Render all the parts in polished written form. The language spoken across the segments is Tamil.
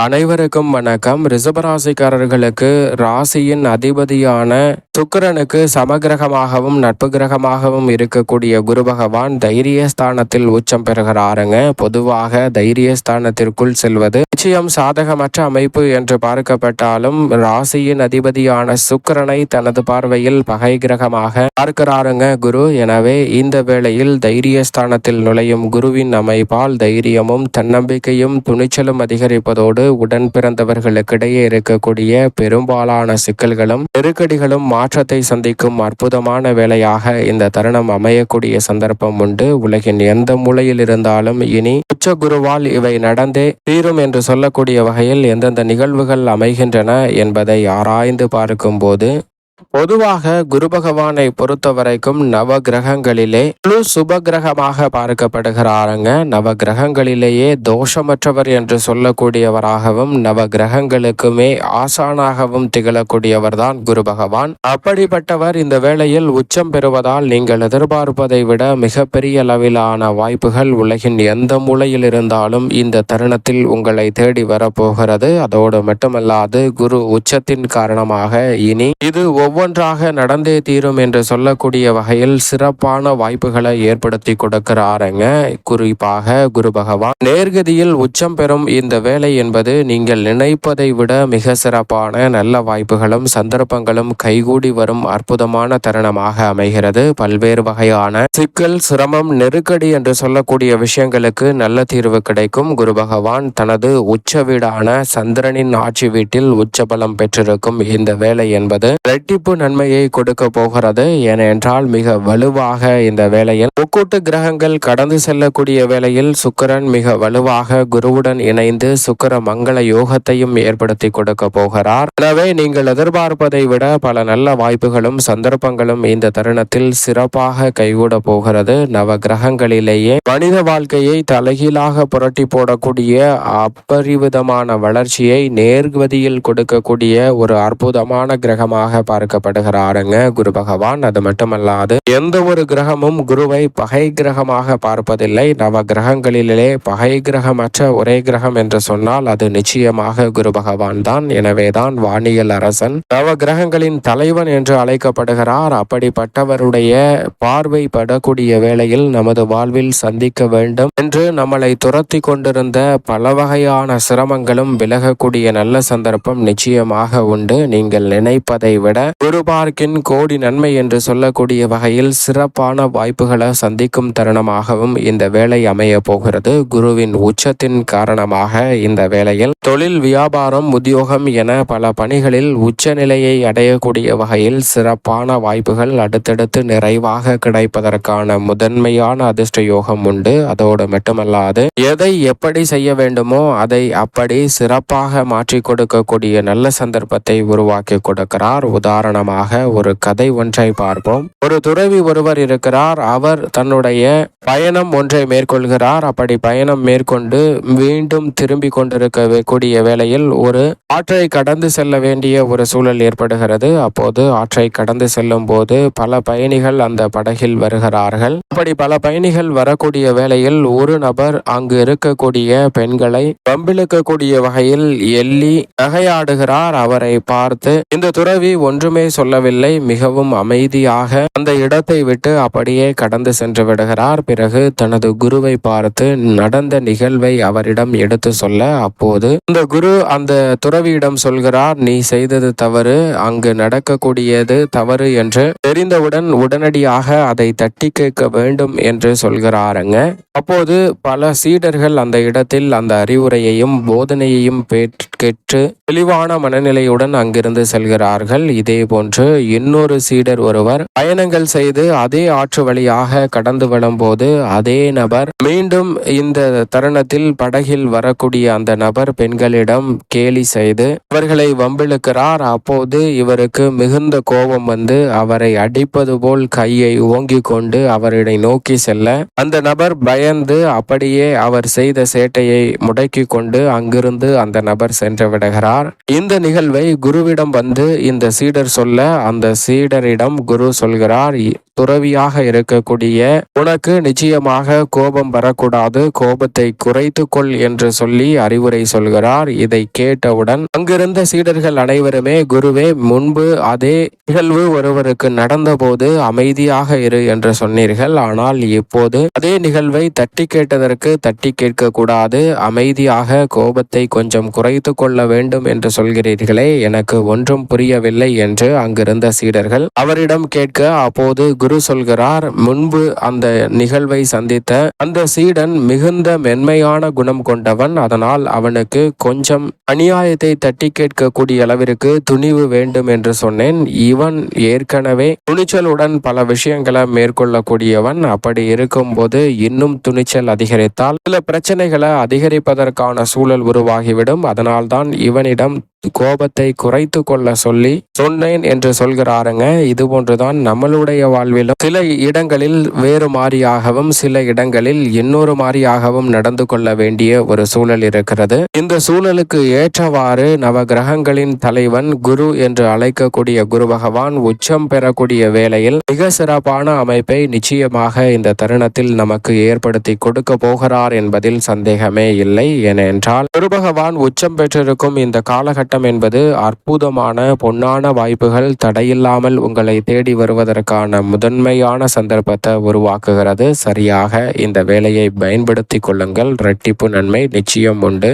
அனைவருக்கும் வணக்கம். ரிஷபராசிக்காரர்களுக்கு ராசியின் அதிபதியான சுக்கிரனுக்கு சமகிரகமாகவும் நட்பு கிரகமாகவும் இருக்கக்கூடிய குரு பகவான் தைரியஸ்தானத்தில் உச்சம் பெறுகிறாருங்க. பொதுவாக தைரியஸ்தானத்திற்குள் செல்வது நிச்சயம் சாதகமற்ற அமைப்பு என்று பார்க்கப்பட்டாலும் ராசியின் அதிபதியான சுக்கிரனை தனது பார்வையில் பகை கிரகமாக பார்க்கிறாருங்க குரு. எனவே இந்த வேளையில் தைரியஸ்தானத்தில் நுழையும் குருவின் அமைப்பால் தைரியமும் தன்னம்பிக்கையும் துணிச்சலும் அதிகரிப்பதோடு உடன் பிறந்தவர்களுக்கிடையே இருக்கக்கூடிய பெரும்பாலான சிக்கல்களும் நெருக்கடிகளும் மாற்றத்தை சந்திக்கும் அற்புதமான வேளையாக இந்த தருணம் அமையக்கூடிய சந்தர்ப்பம் உண்டு. உலகின் எந்த மூலையில் இருந்தாலும் இனி உச்ச குருவால் இவை நடந்தே தீரும் என்று சொல்லக்கூடிய வகையில் எந்தெந்த நிகழ்வுகள் அமைகின்றன என்பதை ஆராய்ந்து பார்க்கும் போது பொதுவாக குரு பகவானை பொறுத்த வரைக்கும் நவ கிரகங்களிலே சுப கிரகமாக பார்க்கப்படுகிறாருங்க. நவ கிரகங்களிலேயே தோஷமற்றவர் என்று சொல்லக்கூடியவராகவும் நவ கிரகங்களுக்குமே ஆசானாகவும் திகழக்கூடியவர் தான் குரு பகவான். அப்படிப்பட்டவர் இந்த வேளையில் உச்சம் பெறுவதால் நீங்கள் எதிர்பார்ப்பதை விட மிகப்பெரிய அளவிலான வாய்ப்புகள் உலகின் எந்த மூலையில் இருந்தாலும் இந்த தருணத்தில் உங்களை தேடி வரப்போகிறது. அதோடு மட்டுமல்லாது குரு உச்சத்தின் காரணமாக இனி இது ஒவ்வொன்றாக நடந்தே தீரும் என்று சொல்லக்கூடிய வகையில் சிறப்பான வாய்ப்புகளை ஏற்படுத்தி கொடுக்கிறாருங்க. குறிப்பாக குரு பகவான் நேர்கதியில் உச்சம் பெறும் இந்த வேலை என்பது நீங்கள் நினைப்பதை விட மிக சிறப்பான நல்ல வாய்ப்புகளும் சந்தர்ப்பங்களும் கைகூடி வரும் அற்புதமான தருணமாக அமைகிறது. பல்வேறு வகையான சிக்கல், சிரமம், நெருக்கடி என்று சொல்லக்கூடிய விஷயங்களுக்கு நல்ல தீர்வு கிடைக்கும். குரு பகவான் தனது உச்ச வீடான சந்திரனின் ஆட்சி வீட்டில் உச்சபலம் பெற்றிருக்கும் இந்த வேலை என்பது இரட்டிப்பு நன்மையை கொடுக்க போகிறது. ஏனென்றால் மிக வலுவாக இந்த வேளையில் முக்கூட்டு கிரகங்கள் கடந்து செல்லக்கூடிய வேளையில் சுக்கிரன் மிக வலுவாக குருவுடன் இணைந்து சுக்கிர மங்கள யோகத்தையும் ஏற்படுத்தி கொடுக்க போகிறார். எனவே நீங்கள் எதிர்பார்ப்பதை விட பல நல்ல வாய்ப்புகளும் சந்தர்ப்பங்களும் இந்த தருணத்தில் சிறப்பாக கைகூட போகிறது. நவ கிரகங்களிலேயே மனித வாழ்க்கையை தலைகீழாக புரட்டி போடக்கூடிய அப்பரிவிதமான வளர்ச்சியை நேர்கதியில் கொடுக்கக்கூடிய ஒரு அற்புதமான கிரகமாக பார்க்கப்படுகிறாருங்க குரு பகவான். அது மட்டுமல்லாது எந்த ஒரு கிரகமும் குருவை பகை கிரகமாக பார்ப்பதில்லை. நவ கிரகங்களிலே பகை கிரகமற்ற ஒரே கிரகம் என்று சொன்னால் அது நிச்சயமாக குரு பகவான் தான். எனவேதான் வானியல் அரசன் நவ கிரகங்களின் தலைவன் என்று அழைக்கப்படுகிறார். அப்படிப்பட்டவருடைய பார்வை படக்கூடிய வேளையில் நமது வாழ்வில் சந்திக்க வேண்டும் என்று நம்மளை துரத்தி கொண்டிருந்த பல வகையான சிரமங்களும் விலகக்கூடிய நல்ல சந்தர்ப்பம் நிச்சயமாக உண்டு. நீங்கள் நினைப்பதை விட குரு பார்க்கின் கோடி நன்மை என்று சொல்லக்கூடிய வகையில் சிறப்பான வாய்ப்புகளை சந்திக்கும் தருணமாகவும் இந்த வேலை அமைய போகிறது. குருவின் உச்சத்தின் காரணமாக இந்த வேளையில் தொழில், வியாபாரம், உத்தியோகம் என பல பணிகளில் உச்ச நிலையை அடையக்கூடிய வகையில் சிறப்பான வாய்ப்புகள் அடுத்தடுத்து நிறைவாக கிடைப்பதற்கான முதன்மையான அதிர்ஷ்ட யோகம் உண்டு. அதோடு மட்டுமல்லாது எதை எப்படி செய்ய வேண்டுமோ அதை அப்படி சிறப்பாக மாற்றி கொடுக்கக்கூடிய நல்ல சந்தர்ப்பத்தை உருவாக்கி கொடுக்கிறார். உதாரணமாக ஒரு கதை ஒன்றை பார்ப்போம். ஒரு துறவி ஒருவர் இருக்கிறார். அவர் தன்னுடைய பயணம் ஒன்றை மேற்கொள்கிறார். அப்படி பயணம் மேற்கொண்டு மீண்டும் திரும்பி கொண்டிருக்கக்கூடிய வேளையில் ஒரு ஆற்றை கடந்து செல்ல வேண்டிய ஒரு சூழல் ஏற்படுகிறது. அப்போது ஆற்றை கடந்து செல்லும் போது பல பயணிகள் அந்த படகில் வருகிறார்கள். அப்படி பல பயணிகள் வரக்கூடிய வேளையில் ஒரு நபர் அங்கு இருக்கக்கூடிய பெண்களை வம்பிழுக்கக்கூடிய வகையில் எள்ளி நகையாடுகிறார். அவரை பார்த்து இந்த துறவி ஒன்றுமே சொல்லவில்லை. மிகவும் அமைதியாக அந்த இடத்தை விட்டு அப்படியே கடந்து சென்று விடுகிறார். பிறகு தனது குருவை பார்த்து நடந்த நிகழ்வை அவரிடம் எடுத்து சொல்ல, அப்போது இந்த குரு அந்த துறவியிடம் சொல்கிறார், நீ செய்தது தவறு, அங்கு நடக்கக்கூடியது தவறு என்று தெரிந்தவுடன் உடனடியாக அதை தட்டி கேட்க வேண்டும் என்று சொல்கிறாருங்க. அப்போது பல சீடர்கள் அந்த இடத்தில் அந்த அறிவுரையையும் போதனையையும் கேட்டு தெளிவான மனநிலையுடன் அங்கிருந்து செல்கிறார்கள். இதே போன்று இன்னொரு சீடர் ஒருவர் பயணங்கள் செய்து அதே ஆற்று வழியாக கடந்து வரும்போது அதே நபர் மீண்டும் இந்த தருணத்தில் படகில் வரக்கூடிய அந்த நபர் பெண்களிடம் கேலி செய்து அவர்களை வம்பிழுக்கிறார். அப்போது இவருக்கு மிகுந்த கோபம் வந்து அவரை அடிப்பது போல் கையை ஓங்கி கொண்டு அவரை நோக்கி செல்ல அந்த நபர் பயந்து அப்படியே அவர் செய்த சேட்டையை முடக்கி கொண்டு அங்கிருந்து அந்த நபர் சென்று விடுகிறார். இந்த நிகழ்வை குருவிடம் வந்து இந்த சீடர் சொல்ல அந்த சீடரிடம் குரு சொல்கிறார், துறவியாக இருக்கக்கூடிய உனக்கு நிச்சயமாக கோபம் வரக்கூடாது, கோபத்தை குறைத்து கொள் என்று சொல்லி அறிவுரை சொல்கிறார். இதை கேட்டவுடன் அங்கிருந்த சீடர்கள் அனைவருமே, குருவே, முன்பு அதே நிகழ்வு ஒருவருக்கு நடந்தபோது அமைதியாக இரு என்று சொன்னீர்கள், ஆனால் இப்போது அதே நிகழ்வை தட்டி கேட்டதற்கு தட்டி கேட்க கூடாது, அமைதியாக கோபத்தை கொஞ்சம் குறைத்து கொள்ள வேண்டும் என்று சொல்கிறீர்களே, எனக்கு ஒன்றும் புரியவில்லை என்று அங்கிருந்த சீடர்கள் அவரிடம் கேட்க, அப்போது குரு சொல்கிறார், முன்பு அந்த நிகழ்வை சந்தித்த அந்த சீடன் மிகுந்த மென்மையான குணம் கொண்டவன். அதனால் அவனுக்கு கொஞ்சம் அநியாயத்தை தட்டி கேட்கக்கூடிய அளவிற்கு துணிவு வேண்டும் என்று சொன்னேன். இவன் ஏற்கனவே துணிச்சலுடன் பல விஷயங்களை மேற்கொள்ளக்கூடியவன். அப்படி இருக்கும்போது இன்னும் துணிச்சல் அதிகரித்தால் சில பிரச்சனைகளை அதிகரிப்பதற்கான சூழல் உருவாகிவிடும். அதனால்தான் இவனிடம் கோபத்தை குறைத்து கொள்ள சொல்லி சொன்னேன் என்று சொல்கிறாருங்க. இது போன்றுதான் நம்மளுடைய வாழ்விலும் சில இடங்களில் வேறு மாதிரியாகவும் சில இடங்களில் இன்னொரு மாதிரியாகவும் நடந்து கொள்ள வேண்டிய ஒரு சூழல் இருக்கிறது. இந்த சூழலுக்கு ஏற்றவாறு நவ கிரகங்களின் தலைவன் குரு என்று அழைக்கக்கூடிய குரு பகவான் உச்சம் பெறக்கூடிய வேளையில் மிக சிறப்பான அமைப்பை நிச்சயமாக இந்த தருணத்தில் நமக்கு ஏற்படுத்தி கொடுக்க போகிறார் என்பதில் சந்தேகமே இல்லை. ஏனென்றால் குரு பகவான் உச்சம் பெற்றிருக்கும் இந்த காலகட்டம் என்பது அற்புதமான பொன்னான வாய்ப்புகள் தடையில்லாமல் உங்களை தேடி வருவதற்கான முதன்மையான சந்தர்ப்பத்தை உருவாக்குகிறது. சரியாக இந்த வேலையை பயன்படுத்திக் கொள்ளுங்கள். இரட்டிப்பு நன்மை நிச்சயம் உண்டு.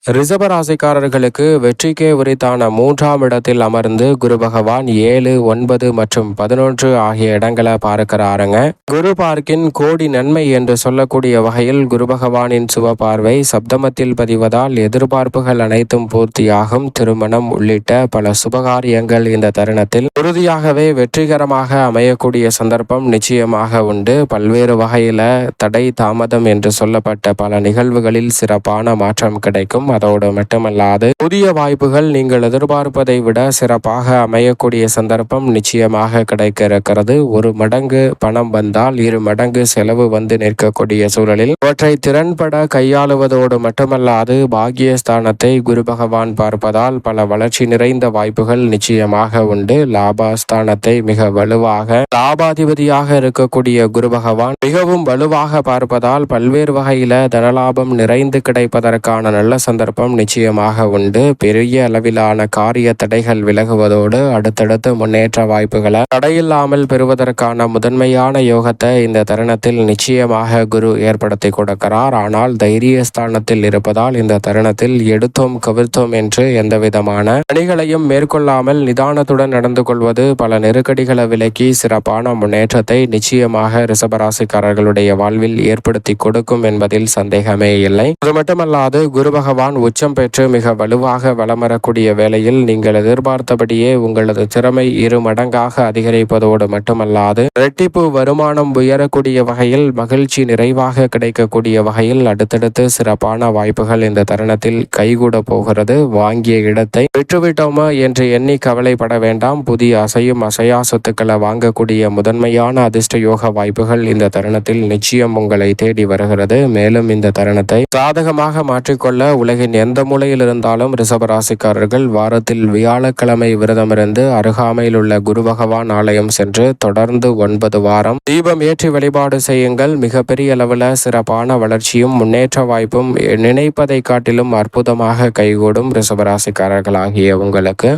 ரிஷப ராசிக்காரர்களுக்கு வெற்றிக்கே உரித்தான 3ஆம் இடத்தில் அமர்ந்து குரு பகவான் 7, 9 மற்றும் 11 ஆகிய இடங்களை பார்க்கிறாருங்க. குரு பார்க்கின் கோடி நன்மை என்று சொல்லக்கூடிய வகையில் குரு பகவானின் சுப பார்வை சப்தமத்தில் பதிவதால் எதிர்பார்ப்புகள் அனைத்தும் பூர்த்தியாகும். திருமணம் உள்ளிட்ட பல சுபகாரியங்கள் இந்த தருணத்தில் உறுதியாகவே வெற்றிகரமாக அமையக்கூடிய சந்தர்ப்பம் நிச்சயமாக உண்டு. பல்வேறு வகையில தடை தாமதம் என்று சொல்லப்பட்ட பல நிகழ்வுகளில் சிறப்பான மாற்றம் கிடைக்கும். அதோடு மட்டுமல்லாது புதிய வாய்ப்புகள் நீங்கள் எதிர்பார்ப்பதை விட சிறப்பாக அமையக்கூடிய சந்தர்ப்பம் நிச்சயமாக கிடைக்க இருக்கிறது. 1 மடங்கு பணம் வந்தால் 2 மடங்கு செலவு வந்து நிற்கக்கூடிய சூழலில் அவற்றை திறன்பட கையாளுவதோடு மட்டுமல்லாது பாக்கியஸ்தானத்தை குரு பகவான் பார்ப்பதால் பல வளர்ச்சி நிறைந்த வாய்ப்புகள் நிச்சயமாக உண்டு. லாபஸ்தானத்தை மிக வலுவாக லாபாதிபதியாக இருக்கக்கூடிய குரு பகவான் மிகவும் வலுவாக பார்ப்பதால் பல்வேறு வகையில தனலாபம் நிறைந்து கிடைப்பதற்கான நல்ல சந்தர்ப்பம் நிச்சயமாக உண்டு. பெரிய அளவிலான காரிய தடைகள் விலகுவதோடு அடுத்தடுத்து முன்னேற்ற வாய்ப்புகளை தடையில்லாமல் பெறுவதற்கான முதன்மையான யோகத்தை இந்த தருணத்தில் நிச்சயமாக குரு ஏற்படுத்தி கொடுக்கிறார். ஆனால் தைரிய ஸ்தானத்தில் இருப்பதால் இந்த தருணத்தில் எடுத்தோம் கவிழ்த்தோம் என்று எந்தவிதமான பணிகளையும் மேற்கொள்ளாமல் நிதானத்துடன் நடந்து கொள்வது பல நெருக்கடிகளை விலக்கி சிறப்பான முன்னேற்றத்தை நிச்சயமாக ரிஷபராசிக்காரர்களுடைய வாழ்வில் ஏற்படுத்தி கொடுக்கும் என்பதில் சந்தேகமே இல்லை. அது மட்டுமல்லாது குரு பகவான் உச்சம் பெற்று மிக வலுவாக வலம் வரக்கூடிய வேளையில் நீங்கள் எதிர்பார்த்தபடியே உங்களது திறமை 2 மடங்காக அதிகரிப்பதோடு மட்டுமல்லாது இரட்டிப்பு வருமானம் உயரக்கூடிய வகையில் மகிழ்ச்சி நிறைவாக கிடைக்கக்கூடிய வகையில் அடுத்தடுத்து சிறப்பான வாய்ப்புகள் இந்த தருணத்தில் கைகூட போகிறது. வாங்கிய இடத்தை விற்றுவிட்டோமா என்று எண்ணி கவலைப்பட வேண்டாம். புதிய அசையும் அசையா சொத்துக்களை வாங்கக்கூடிய முதன்மையான அதிர்ஷ்ட யோக வாய்ப்புகள் இந்த தருணத்தில் நிச்சயம் உங்களை தேடி வருகிறது. மேலும் இந்த தருணத்தை சாதகமாக மாற்றிக்கொள்ள உலகின் எந்த மூலையில் இருந்தாலும் ரிஷபராசிக்காரர்கள் வாரத்தில் வியாழக்கிழமை விரதமிருந்து அருகாமையில் உள்ள குரு பகவான் ஆலயம் சென்று தொடர்ந்து 9 வாரம் தீபம் ஏற்றி வழிபாடு செய்யுங்கள். மிகப்பெரிய அளவில் சிறப்பான வளர்ச்சியும் முன்னேற்ற வாய்ப்பும் நினைப்பதை காட்டிலும் அற்புதமாக கைகூடும். ரிஷபராசிக்காரர்களாகிய உங்களுக்கு